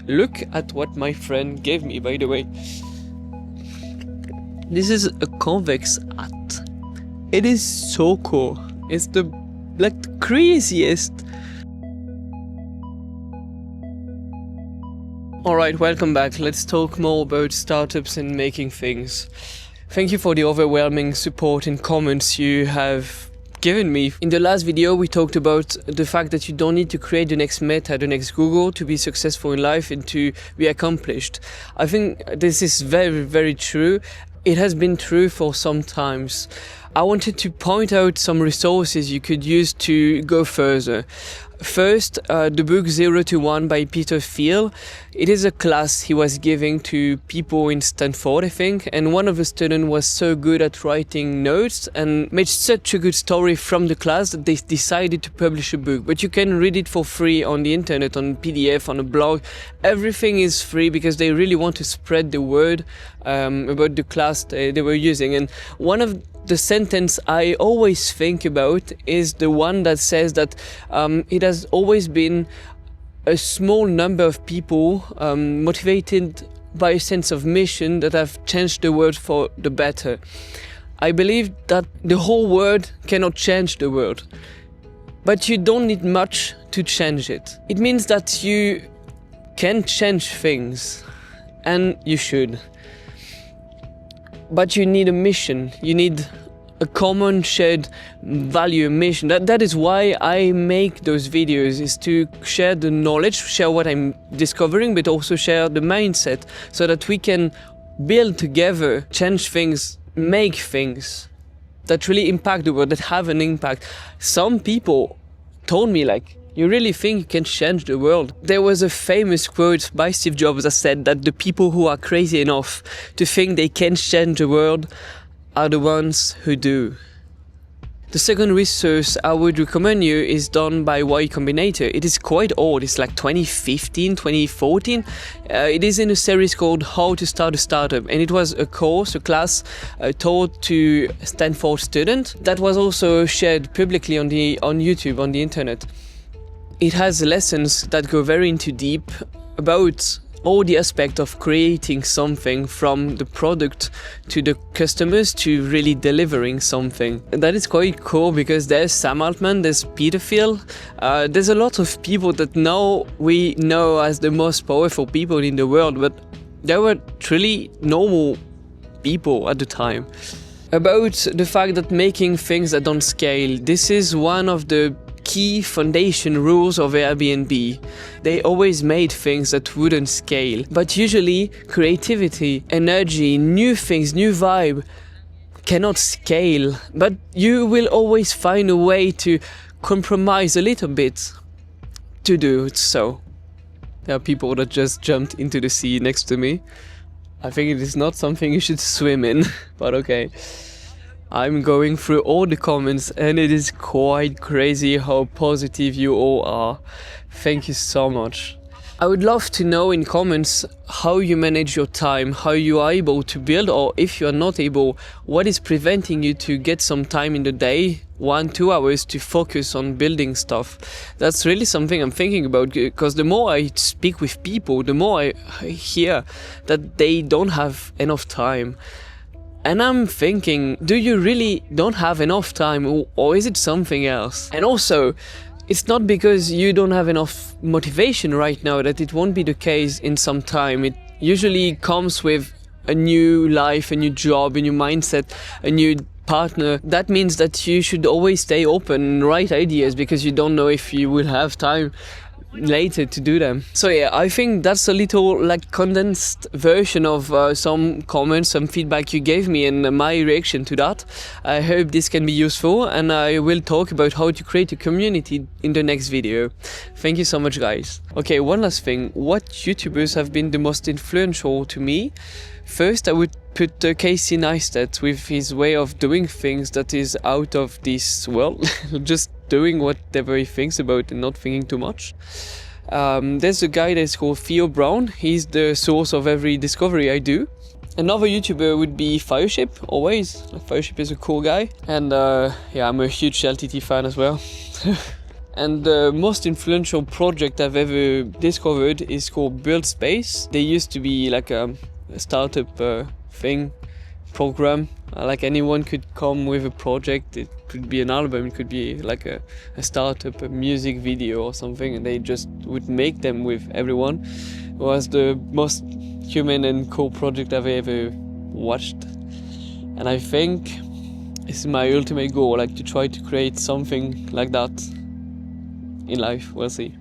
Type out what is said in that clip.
Look at what my friend gave me, by the way. This is a convex hat. It is so cool. It's the craziest. Alright, welcome back. Let's talk more about startups and making things. Thank you for the overwhelming support and comments you have given me. In the last video we talked about the fact that you don't need to create the next Meta, the next Google to be successful in life and to be accomplished. I think this is very, very true. It has been true for some times. I wanted to point out some resources you could use to go further. First, the book 0 to 1 by Thiel. It is a class he was giving to people in Stanford, I think, and one of the students was so good at writing notes and made such a good story from the class that they decided to publish a book. But you can read it for free on the internet, on PDF, on a blog. Everything is free because they really want to spread the word about the class they were using. And one of the sentence I always think about is the one that says that it has always been a small number of people motivated by a sense of mission that have changed the world for the better. I believe that the whole world cannot change the world, but you don't need much to change it. It means that you can change things, and you should. But you need a mission, you need a common shared value, mission. That is why I make those videos, is to share the knowledge, share what I'm discovering, but also share the mindset so that we can build together, change things, make things that really impact the world, that have an impact. Some people told me you really think you can change the world? There was a famous quote by Steve Jobs that said that the people who are crazy enough to think they can change the world are the ones who do. The second resource I would recommend you is done by Y Combinator. It is quite old, it's like 2015, 2014. It is in a series called How to Start a Startup, and it was a course, a class taught to Stanford students that was also shared publicly on YouTube, on the internet. It has lessons that go very into deep about all the aspects of creating something, from the product to the customers to really delivering something. And that is quite cool because there's Sam Altman, there's Thiel, there's a lot of people that now we know as the most powerful people in the world, but they were truly normal people at the time. About the fact that making things that don't scale, this is one of the key foundation rules of Airbnb. They always made things that wouldn't scale, but usually creativity, energy, new things, new vibe cannot scale, but you will always find a way to compromise a little bit to do so. There are people that just jumped into the sea next to me. I think it is not something you should swim in, but okay. I'm going through all the comments and it is quite crazy how positive you all are. Thank you so much. I would love to know in comments how you manage your time, how you are able to build, or if you are not able, what is preventing you to get some time in the day, 1-2 hours to focus on building stuff. That's really something I'm thinking about, because the more I speak with people, the more I hear that they don't have enough time. And I'm thinking, do you really don't have enough time, or is it something else? And also, it's not because you don't have enough motivation right now that it won't be the case in some time. It usually comes with a new life, a new job, a new mindset, a new partner. That means that you should always stay open and write ideas, because you don't know if you will have time later to do them. So yeah, I think that's a little condensed version of some comments, some feedback you gave me and my reaction to that. I hope this can be useful, and I will talk about how to create a community in the next video. Thank you so much, guys. Okay, one last thing. What YouTubers have been the most influential to me? First, I would put Casey Neistat with his way of doing things that is out of this world. Just doing whatever he thinks about and not thinking too much. There's a guy that's called Theo. He's the source of every discovery I do. Another YouTuber would be Fireship, always. Fireship is a cool guy. And yeah, I'm a huge LTT fan as well. And the most influential project I've ever discovered is called Buildspace. They used to be like a startup program. Like anyone could come with a project. It could be an album, it could be like a startup, a music video or something, and they just would make them with everyone. It was the most human and cool project I've ever watched. And I think it's my ultimate goal, like to try to create something like that in life. We'll see.